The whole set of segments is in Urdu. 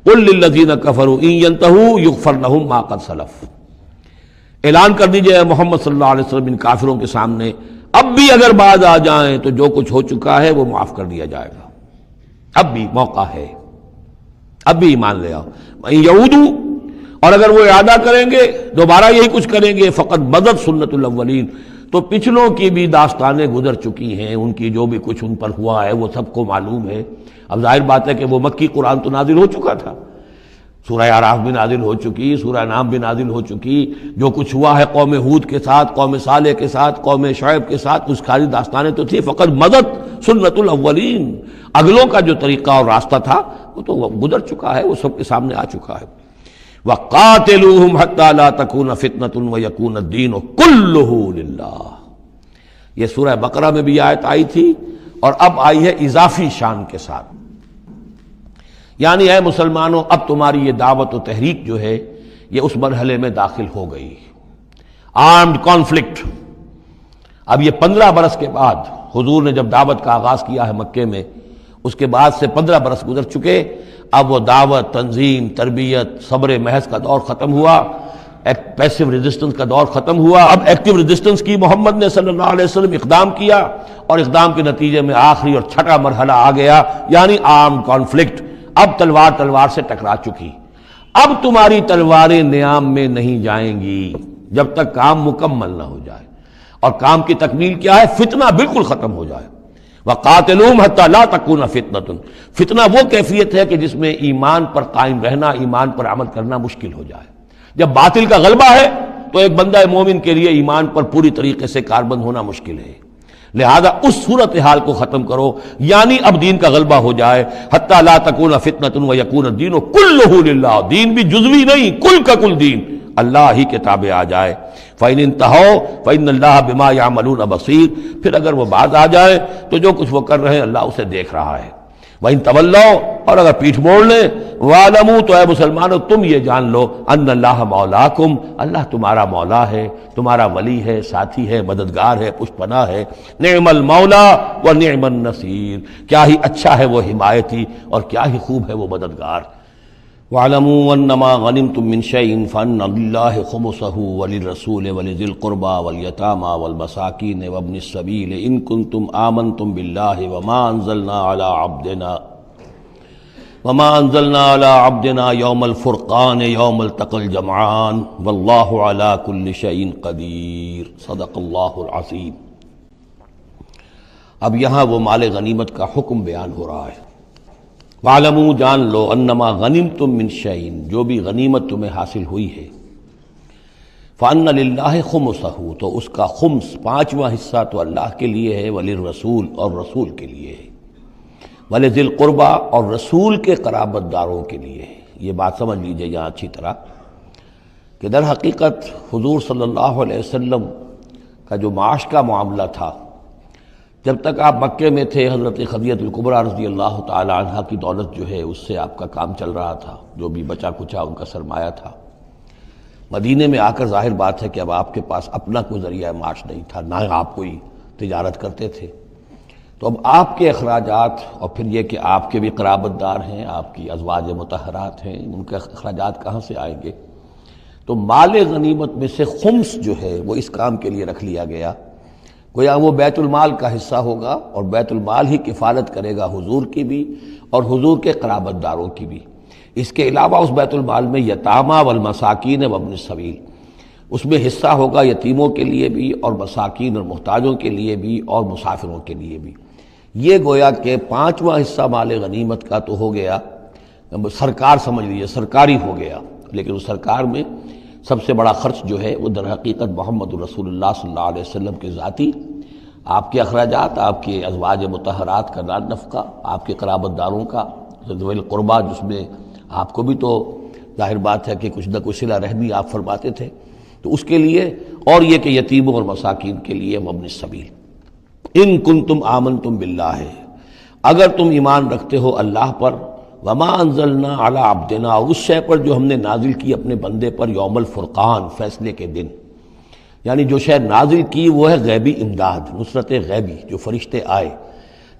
قل للذین کفروا ان ینتہوا یغفر لہم ما قد سلف، اعلان کر دیجئے اے محمد صلی اللہ علیہ وسلم ان کافروں کے سامنے، اب بھی اگر باز آ جائیں تو جو کچھ ہو چکا ہے وہ معاف کر دیا جائے گا، اب بھی موقع ہے، اب بھی ایمان لے آؤ۔ وَإِن يَعُودُوا، اور اگر وہ اعادہ کریں گے، دوبارہ یہی کچھ کریں گے، فقط بدت سنت الاولین، تو پچھلوں کی بھی داستانیں گزر چکی ہیں، ان کی جو بھی کچھ ان پر ہوا ہے وہ سب کو معلوم ہے۔ اب ظاہر بات ہے کہ وہ مکی قرآن تو نازل ہو چکا تھا، سورہ اعراف بھی نازل ہو چکی، سورہ نام بھی نازل ہو چکی، جو کچھ ہوا ہے قوم ہود کے ساتھ، قوم صالح کے ساتھ، قوم شعیب کے ساتھ، اس ساری داستانیں تو تھی، فقط مدد سنت الاولین، اگلوں کا جو طریقہ اور راستہ تھا وہ تو گزر چکا ہے، وہ سب کے سامنے آ چکا ہے۔ وَقَاتِلُوهُمْ حَتَّى لَا تَكُونَ فِتْنَةٌ وَيَكُونَ الدِّينُ كُلُّهُ لِلَّهِ، یہ سورہ بقرہ میں بھی آیت آئی تھی اور اب آئی ہے اضافی شان کے ساتھ، یعنی اے مسلمانوں اب تمہاری یہ دعوت و تحریک جو ہے یہ اس مرحلے میں داخل ہو گئی، آرمڈ کانفلکٹ۔ اب یہ 15 برس کے بعد حضور نے جب دعوت کا آغاز کیا ہے مکے میں، اس کے بعد سے 15 برس گزر چکے، اب وہ دعوت، تنظیم، تربیت، صبر محض کا دور ختم ہوا، پیسو ریزسٹنس کا دور ختم ہوا، اب ایکٹیو ریزسٹنس کی محمد نے صلی اللہ علیہ وسلم اقدام کیا، اور اقدام کے نتیجے میں آخری اور چھٹا مرحلہ آ گیا، یعنی آرمڈ کانفلکٹ۔ اب تلوار سے ٹکرا چکی، اب تمہاری تلواریں نیام میں نہیں جائیں گی جب تک کام مکمل نہ ہو جائے، اور کام کی تکمیل کیا ہے؟ فتنہ بالکل ختم ہو جائے۔ وَقَاتِلُوهُمْ حَتَّى لَا تَكُونَ فِتْنَةٌ، فتنہ وہ کیفیت ہے کہ جس میں ایمان پر قائم رہنا، ایمان پر عمل کرنا مشکل ہو جائے۔ جب باطل کا غلبہ ہے تو ایک بندہ مومن کے لیے ایمان پر پوری طریقے سے کاربند ہونا مشکل ہے، لہذا اس صورتحال کو ختم کرو، یعنی اب دین کا غلبہ ہو جائے۔ حتی لا تکون فتنۃ ویکون الدین کلہ للہ، دین بھی جزوی نہیں، کل کا کل دین اللہ ہی کے تابع آ جائے۔ فإن انتہوا فإن اللہ بما یعملون بصیر، پھر اگر وہ باز آ جائے تو جو کچھ وہ کر رہے ہیں اللہ اسے دیکھ رہا ہے۔ وإن تولوا، اور اگر پیٹھ موڑ لیں، وَاعْلَمُوا، تو اے مسلمانوں تم یہ جان لو، ان اللہ مولاکم، اللہ تمہارا مولا ہے، تمہارا ولی ہے، ساتھی ہے، مددگار ہے، پشت پناہ ہے۔ نعم المولا و نعم النصیر، کیا ہی اچھا ہے وہ حمایتی اور کیا ہی خوب ہے وہ مددگار۔ وَاعْلَمُوا أَنَّمَا غَنِمْتُم مِّن شَيْءٍ فَأَنَّ لِلَّهِ خُمُسَهُ وَلِلرَّسُولِ وَلِذِي الْقُرْبَى وَالْيَتَامَى وَالْمَسَاكِينِ وَابْنِ السَّبِيلِ إِن كُنتُمْ آمَنتُم بِاللَّهِ وما انزلنا على عبدنا يوم الفرقان يوم التقى الجمعان والله على كل شيء قدير، صدق اللہ العظیم۔ اب یہاں وہ مال غنیمت کا حکم بیان ہو رہا ہے۔ وَاعْلَمُوا، جان لو، انما غنمتم من شيء، جو بھی غنیمت تمہیں حاصل ہوئی ہے، فَأَنَّ لِلَّهِ خُمُسَهُ، تو اس کا خمس، پانچواں حصہ تو اللہ کے لیے ہے، وَلِلرَّسُولِ، اور رسول کے لیے ہے، وَلِذِي الْقُرْبَى، اور رسول کے قرابت داروں کے لیے ہے۔ یہ بات سمجھ لیجئے یہاں اچھی طرح کہ در حقیقت حضور صلی اللہ علیہ وسلم کا جو معاش کا معاملہ تھا، جب تک آپ مکے میں تھے، حضرت خدیجہ الکبریٰ رضی اللہ تعالی عنہا کی دولت جو ہے اس سے آپ کا کام چل رہا تھا، جو بھی بچا کچا ان کا سرمایہ تھا۔ مدینے میں آ کر ظاہر بات ہے کہ اب آپ کے پاس اپنا کوئی ذریعہ معاش نہیں تھا، نہ آپ کوئی تجارت کرتے تھے، تو اب آپ کے اخراجات، اور پھر یہ کہ آپ کے بھی قرابت دار ہیں، آپ کی ازواج مطہرات ہیں، ان کے اخراجات کہاں سے آئیں گے؟ تو مال غنیمت میں سے خمس جو ہے وہ اس کام کے لیے رکھ لیا گیا، گویا وہ بیت المال کا حصہ ہوگا، اور بیت المال ہی کفالت کرے گا حضور کی بھی اور حضور کے قرابت داروں کی بھی۔ اس کے علاوہ اس بیت المال میں یتامى والمساکین وابن السبیل، اس میں حصہ ہوگا یتیموں کے لیے بھی اور مساکین اور محتاجوں کے لیے بھی اور مسافروں کے لیے بھی۔ یہ گویا کہ پانچواں حصہ مال غنیمت کا تو ہو گیا، سرکار سمجھ لیجیے سرکاری ہو گیا، لیکن اس سرکار میں سب سے بڑا خرچ جو ہے وہ در حقیقت محمد رسول اللہ صلی اللہ علیہ وسلم کے ذاتی، آپ کے اخراجات، آپ کے ازواج مطہرات کا نان نفقہ، آپ کے قرابت داروں کا ذوی القربیٰ، جس میں آپ کو بھی تو ظاہر بات ہے کہ کچھ نہ کچھ صلہ رحمی آپ فرماتے تھے، تو اس کے لیے، اور یہ کہ یتیموں اور مساکین کے لیے وابن السبیل۔ ان کنتم آمنتم باللہ، اگر تم ایمان رکھتے ہو اللہ پر، وما انزلنا علی عبدنا، اور اس شے پر جو ہم نے نازل کی اپنے بندے پر، یوم الفرقان، فیصلے کے دن، یعنی جو شے نازل کی وہ ہے غیبی امداد، نصرت غیبی، جو فرشتے آئے۔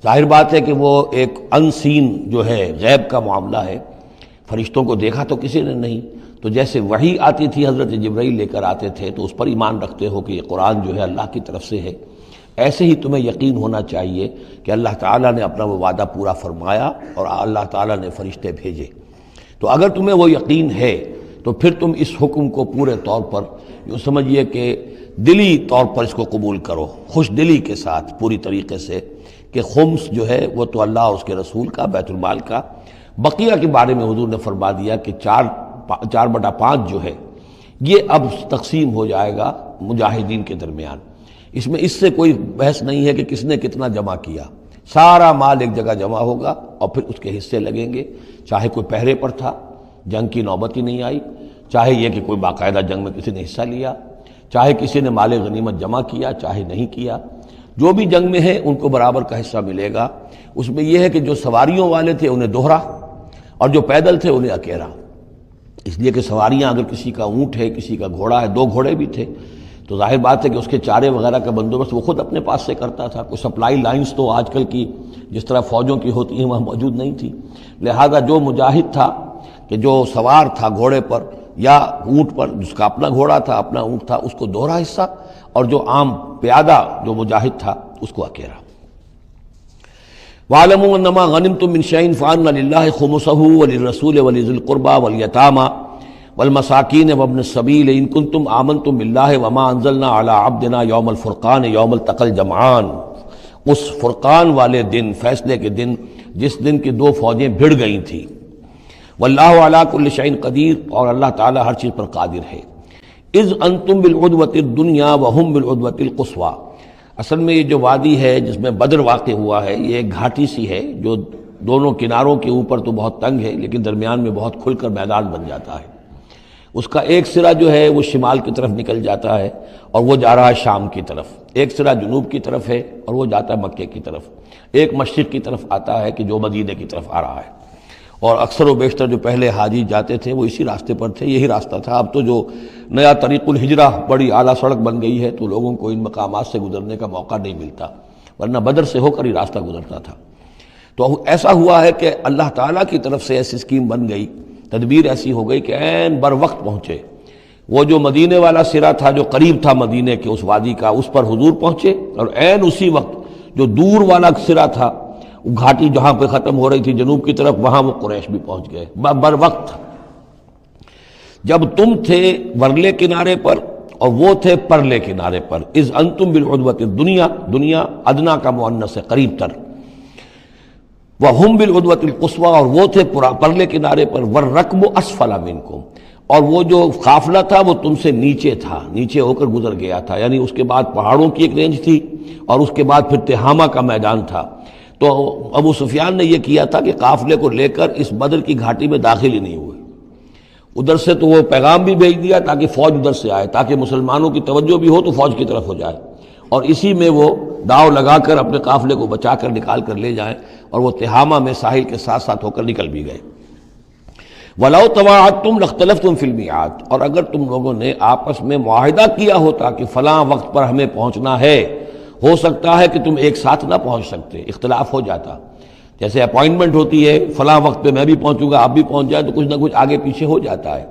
ظاہر بات ہے کہ وہ ایک ان سین جو ہے غیب کا معاملہ ہے، فرشتوں کو دیکھا تو کسی نے نہیں، تو جیسے وحی آتی تھی حضرت جبرائیل لے کر آتے تھے تو اس پر ایمان رکھتے ہو کہ یہ قرآن جو ہے اللہ کی طرف سے ہے، ایسے ہی تمہیں یقین ہونا چاہیے کہ اللہ تعالیٰ نے اپنا وہ وعدہ پورا فرمایا اور اللہ تعالیٰ نے فرشتے بھیجے۔ تو اگر تمہیں وہ یقین ہے تو پھر تم اس حکم کو پورے طور پر یوں سمجھیے کہ دلی طور پر اس کو قبول کرو، خوش دلی کے ساتھ پوری طریقے سے، کہ خمس جو ہے وہ تو اللہ اور اس کے رسول کا، بیت المال کا۔ بقیہ کے بارے میں حضور نے فرما دیا کہ 4/5 جو ہے یہ اب تقسیم ہو جائے گا مجاہدین کے درمیان۔ اس میں اس سے کوئی بحث نہیں ہے کہ کس نے کتنا جمع کیا، سارا مال ایک جگہ جمع ہوگا اور پھر اس کے حصے لگیں گے، چاہے کوئی پہرے پر تھا، جنگ کی نوبت ہی نہیں آئی، چاہے یہ کہ کوئی باقاعدہ جنگ میں کسی نے حصہ لیا، چاہے کسی نے مال غنیمت جمع کیا چاہے نہیں کیا، جو بھی جنگ میں ہے ان کو برابر کا حصہ ملے گا۔ اس میں یہ ہے کہ جو سواریوں والے تھے انہیں دوہرا اور جو پیدل تھے انہیں اکیرا، اس لیے کہ سواریاں اگر کسی کا اونٹ ہے کسی کا گھوڑا ہے، 2 گھوڑے بھی تھے تو ظاہر بات ہے کہ اس کے چارے وغیرہ کا بندوبست وہ خود اپنے پاس سے کرتا تھا، کوئی سپلائی لائنز تو آج کل کی جس طرح فوجوں کی ہوتی ہیں وہاں موجود نہیں تھی، لہذا جو مجاہد تھا کہ جو سوار تھا گھوڑے پر یا اونٹ پر، جس کا اپنا گھوڑا تھا اپنا اونٹ تھا، اس کو دوہرا حصہ، اور جو عام پیادہ جو مجاہد تھا اس کو اکیرا۔ وَاعْلَمُوا أَنَّمَا غَنِمْتُم مِّن شَيْءٍ فَأَنَّ لِلَّهِ خُمُسَهُ وَلِلرَّسُولِ وَلِذِي الْقُرْبَى وَالْيَتَامَى وَالْمَسَاكِينِ وَابْنِ السَّبِيلِ إِن كُنتُمْ آمَنتُم بِاللَّهِ وَمَا أَنزَلْنَا عَلَىٰ عَبْدِنَا يَوْمَ الْفُرْقَانِ يَوْمَ الْتَقَى الْجَمْعَانِ، اس فرقان والے دن، فیصلے کے دن، جس دن کی 2 فوجیں بھڑ گئی تھیں۔ واللہ علی کل شیء قدیر، اور اللہ تعالیٰ ہر چیز پر قادر ہے۔ اذ انتم بالعدوۃ الدنیا وہم بالعدوۃ القصویٰ، اصل میں یہ جو وادی ہے جس میں بدر واقع ہوا ہے یہ ایک گھاٹی سی ہے جو دونوں کناروں کے اوپر تو بہت تنگ ہے لیکن درمیان میں بہت کھل کر میدان بن جاتا ہے۔ اس کا ایک سرا جو ہے وہ شمال کی طرف نکل جاتا ہے اور وہ جا رہا ہے شام کی طرف، ایک سرا جنوب کی طرف ہے اور وہ جاتا ہے مکے کی طرف، ایک مشرق کی طرف آتا ہے کہ جو مدینے کی طرف آ رہا ہے، اور اکثر و بیشتر جو پہلے حاجی جاتے تھے وہ اسی راستے پر تھے، یہی راستہ تھا۔ اب تو جو نیا طریق الہجرہ بڑی اعلیٰ سڑک بن گئی ہے تو لوگوں کو ان مقامات سے گزرنے کا موقع نہیں ملتا، ورنہ بدر سے ہو کر ہی راستہ گزرتا تھا۔ تو ایسا ہوا ہے کہ اللہ تعالیٰ کی طرف سے ایسی اسکیم بن گئی، تدبیر ایسی ہو گئی کہ عین بر وقت پہنچے، وہ جو مدینے والا سرا تھا جو قریب تھا مدینے کے اس وادی کا، اس پر حضور پہنچے، اور عین اسی وقت جو دور والا سرا تھا، گھاٹی جہاں پہ ختم ہو رہی تھی جنوب کی طرف، وہاں وہ قریش بھی پہنچ گئے بر وقت۔ جب تم تھے ورلے کنارے پر اور وہ تھے پرلے کنارے پر، اذ انتم بالعدوۃ الدنیا، دنیا ادنا کا مؤنث ہے قریب تر، وہم بالعدوۃ القصویٰ، اور وہ تھے پرلے کنارے پر، والرکب اسفل منکم، اور وہ جو قافلہ تھا وہ تم سے نیچے تھا، نیچے ہو کر گزر گیا تھا، یعنی اس کے بعد پہاڑوں کی ایک رینج تھی اور اس کے بعد پھر تہامہ کا میدان تھا۔ تو ابو سفیان نے یہ کیا تھا کہ قافلے کو لے کر اس بدر کی گھاٹی میں داخل ہی نہیں ہوئے، ادھر سے تو وہ پیغام بھی بھیج دیا تاکہ فوج ادھر سے آئے، تاکہ مسلمانوں کی توجہ بھی ہو تو فوج کی طرف ہو جائے، اور اسی میں وہ داؤ لگا کر اپنے قافلے کو بچا کر نکال کر لے جائیں، اور وہ تہامہ میں ساحل کے ساتھ ساتھ ہو کر نکل بھی گئے۔ وَلَوْ تَوَاعَدتُّمْ لَاخْتَلَفْتُمْ فِي الْمِيعَادِ، اور اگر تم لوگوں نے آپس میں معاہدہ کیا ہوتا کہ فلاں وقت پر ہمیں پہنچنا ہے، ہو سکتا ہے کہ تم ایک ساتھ نہ پہنچ سکتے، اختلاف ہو جاتا، جیسے اپوائنٹمنٹ ہوتی ہے فلاں وقت پہ میں بھی پہنچوں گا آپ بھی پہنچ جائے تو کچھ نہ کچھ آگے پیچھے ہو جاتا ہے،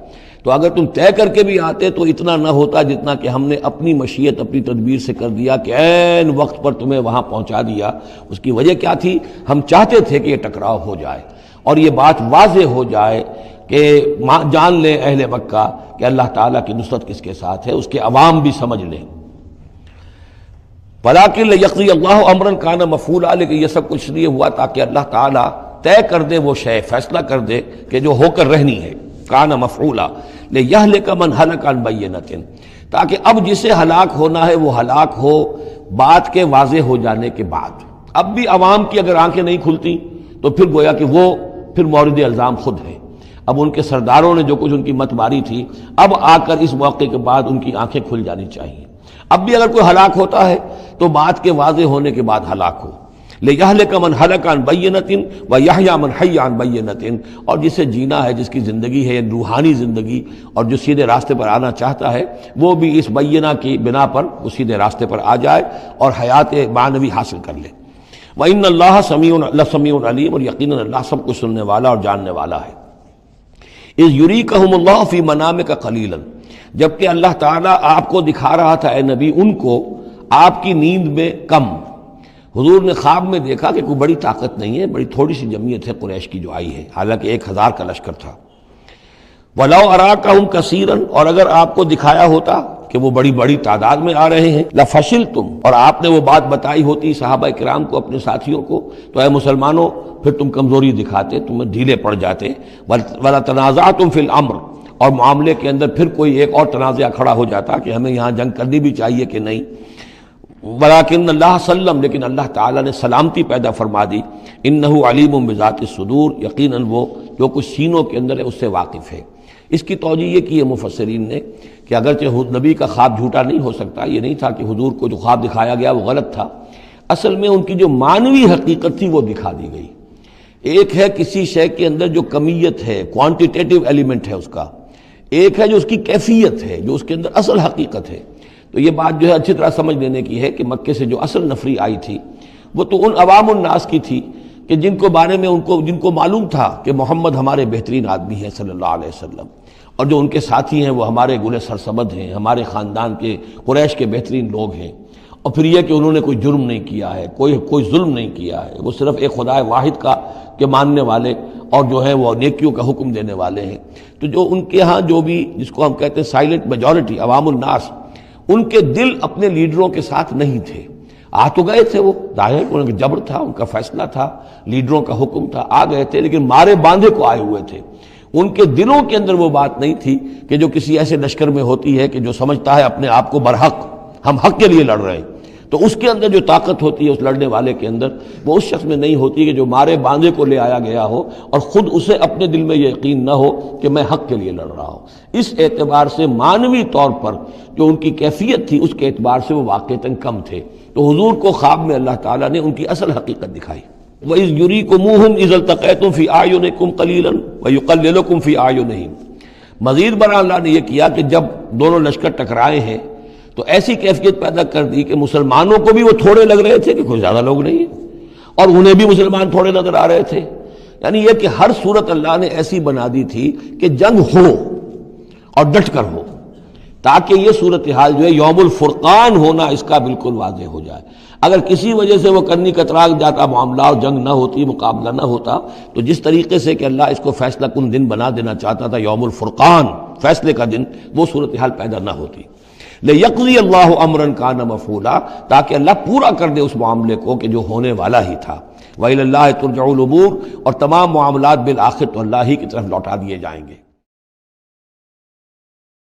تو اگر تم طے کر کے بھی آتے تو اتنا نہ ہوتا جتنا کہ ہم نے اپنی مشیت اپنی تدبیر سے کر دیا کہ عین وقت پر تمہیں وہاں پہنچا دیا۔ اس کی وجہ کیا تھی؟ ہم چاہتے تھے کہ یہ ٹکراؤ ہو جائے اور یہ بات واضح ہو جائے کہ جان لیں اہل مکہ کہ اللہ تعالیٰ کی نصرت کس کے ساتھ ہے، اس کے عوام بھی سمجھ لیں۔ وَلَٰكِن لِيَقْضِيَ اللَّهُ أَمْرًا كَانَ مَفْعُولًا، لیکن یہ سب کچھ لیے ہوا تاکہ اللہ تعالیٰ طے کر دے وہ شے، فیصلہ کر دے کہ جو ہو کر رہنی ہے، كَانَ مَفْعُولًا لِيَهْلِكَ مَنْ هَلَكَ عَنْ بَيِّنَةٍ، تاکہ اب جسے ہلاک ہونا ہے وہ ہلاک ہو بات کے واضح ہو جانے کے بعد۔ اب بھی عوام کی اگر آنکھیں نہیں کھلتی تو پھر گویا کہ وہ پھر مورد الزام خود ہے، اب ان کے سرداروں نے جو کچھ ان کی مت ماری تھی، اب آ کر اس موقع کے بعد ان کی آنکھیں کھل جانی چاہیے۔ اب بھی اگر کوئی ہلاک ہوتا ہے تو بات کے واضح ہونے کے بعد ہلاک ہو، لِيَهْلِكَ مَنْ هَلَكَ عَنْ بَيِّنَةٍ وَيَحْيَىٰ مَنْ حَيَّ عَنْ بَيِّنَةٍ، اور جسے جینا ہے، جس کی زندگی ہے روحانی زندگی، اور جو سیدھے راستے پر آنا چاہتا ہے وہ بھی اس بینہ کی بنا پر وہ سیدھے راستے پر آ جائے اور حیات معنوی حاصل کر لے۔ وَإِنَّ اللَّهَ سَمِيعٌ عَلِيمٌ، اور یقیناً اللہ سب کچھ سننے والا اور جاننے والا ہے۔ اذ یریکہم اللہ فی منامک قلیلا، جبکہ اللہ تعالیٰ آپ کو دکھا رہا تھا اے نبی ان کو آپ کی نیند میں کم۔ حضور نے خواب میں دیکھا کہ کوئی بڑی طاقت نہیں ہے، بڑی تھوڑی سی جمعیت ہے قریش کی جو آئی ہے، حالانکہ 1000 کا لشکر تھا۔ وَلَوْ أَرَاكَهُمْ كَثِيرًا، اور اگر آپ کو دکھایا ہوتا کہ وہ بڑی بڑی تعداد میں آ رہے ہیں، لَفَشِلْتُمْ، اور آپ نے وہ بات بتائی ہوتی صحابہ کرام کو، اپنے ساتھیوں کو، تو اے مسلمانوں پھر تم کمزوری دکھاتے، تم ڈھیلے پڑ جاتے۔ وَلَا تَنَازَعْتُمْ فِي الْأَمْرِ، اور معاملے کے اندر پھر کوئی ایک اور تنازع کھڑا ہو جاتا کہ ہمیں یہاں جنگ کرنی بھی چاہیے کہ نہیں۔ ولیکن اللہ سلم، لیکن اللہ تعالیٰ نے سلامتی پیدا فرما دی۔ انہ علیم بذات الصدور، یقیناً وہ جو کچھ سینوں کے اندر ہے اس سے واقف ہے۔ اس کی توجیہ یہ کی ہے مفسرین نے کہ اگرچہ نبی کا خواب جھوٹا نہیں ہو سکتا، یہ نہیں تھا کہ حضور کو جو خواب دکھایا گیا وہ غلط تھا، اصل میں ان کی جو معنوی حقیقت تھی وہ دکھا دی گئی۔ ایک ہے کسی شے کے اندر جو کمیت ہے، کوانٹیٹیو ایلیمنٹ ہے اس کا، ایک ہے جو اس کی کیفیت ہے، جو اس کے اندر اصل حقیقت ہے۔ تو یہ بات جو ہے اچھی طرح سمجھ لینے کی ہے کہ مکے سے جو اصل نفری آئی تھی وہ تو ان عوام الناس کی تھی کہ جن کو بارے میں جن کو معلوم تھا کہ محمد ہمارے بہترین آدمی ہیں صلی اللہ علیہ وسلم، اور جو ان کے ساتھی ہیں وہ ہمارے گل سرسبد ہیں، ہمارے خاندان کے قریش کے بہترین لوگ ہیں، اور پھر یہ کہ انہوں نے کوئی جرم نہیں کیا ہے، کوئی ظلم نہیں کیا ہے، وہ صرف ایک خدا واحد کا کے ماننے والے اور جو ہے وہ نیکیوں کا حکم دینے والے ہیں۔ تو جو ان کے ہاں جو بھی جس کو ہم کہتے ہیں سائلنٹ میجورٹی، عوام الناس، ان کے دل اپنے لیڈروں کے ساتھ نہیں تھے۔ آ تو گئے تھے، وہ ظاہر ان کا جبر تھا، ان کا فیصلہ تھا، لیڈروں کا حکم تھا، آ گئے تھے، لیکن مارے باندھے کو آئے ہوئے تھے۔ ان کے دلوں کے اندر وہ بات نہیں تھی کہ جو کسی ایسے لشکر میں ہوتی ہے کہ جو سمجھتا ہے اپنے آپ کو برحق، ہم حق کے لیے لڑ رہے ہیں، تو اس کے اندر جو طاقت ہوتی ہے اس لڑنے والے کے اندر، وہ اس شخص میں نہیں ہوتی کہ جو مارے باندھے کو لے آیا گیا ہو اور خود اسے اپنے دل میں یہ یقین نہ ہو کہ میں حق کے لیے لڑ رہا ہوں۔ اس اعتبار سے معنوی طور پر جو ان کی کیفیت تھی اس کے اعتبار سے وہ واقعتاً کم تھے۔ تو حضور کو خواب میں اللہ تعالیٰ نے ان کی اصل حقیقت دکھائی۔ وَإِذْ يُرِيكُمُوهُمْ إِذْ الْتَقَيْتُمْ فِي أَعْيُنِكُمْ قَلِيلًا وَيُقَلِّلُكُمْ فِي أَعْيُنِهِمْ، مزید برآں اللہ نے یہ کیا کہ جب دونوں لشکر ٹکرائے ہیں تو ایسی کیفیت پیدا کر دی کہ مسلمانوں کو بھی وہ تھوڑے لگ رہے تھے کہ کوئی زیادہ لوگ نہیں ہیں، اور انہیں بھی مسلمان تھوڑے نظر آ رہے تھے۔ یعنی یہ کہ ہر صورت اللہ نے ایسی بنا دی تھی کہ جنگ ہو اور ڈٹ کر ہو، تاکہ یہ صورتحال جو ہے یوم الفرقان ہونا اس کا بالکل واضح ہو جائے۔ اگر کسی وجہ سے وہ کرنی کترا جاتا معاملہ اور جنگ نہ ہوتی، مقابلہ نہ ہوتا، تو جس طریقے سے کہ اللہ اس کو فیصلہ کن دن بنا دینا چاہتا تھا، یوم الفرقان فیصلے کا دن، وہ صورتحال پیدا نہ ہوتی۔ لِيَقْضِيَ اللَّهُ أَمْرًا كَانَ مَفْعُولًا، تاکہ اللہ پورا کر دے اس معاملے کو کہ جو ہونے والا ہی تھا۔ وَإِلَى اللَّهِ تُرْجَعُ الْأُمُورُ، اور تمام معاملات بالآخر تو اللہ ہی کی طرف لوٹا دیے جائیں گے۔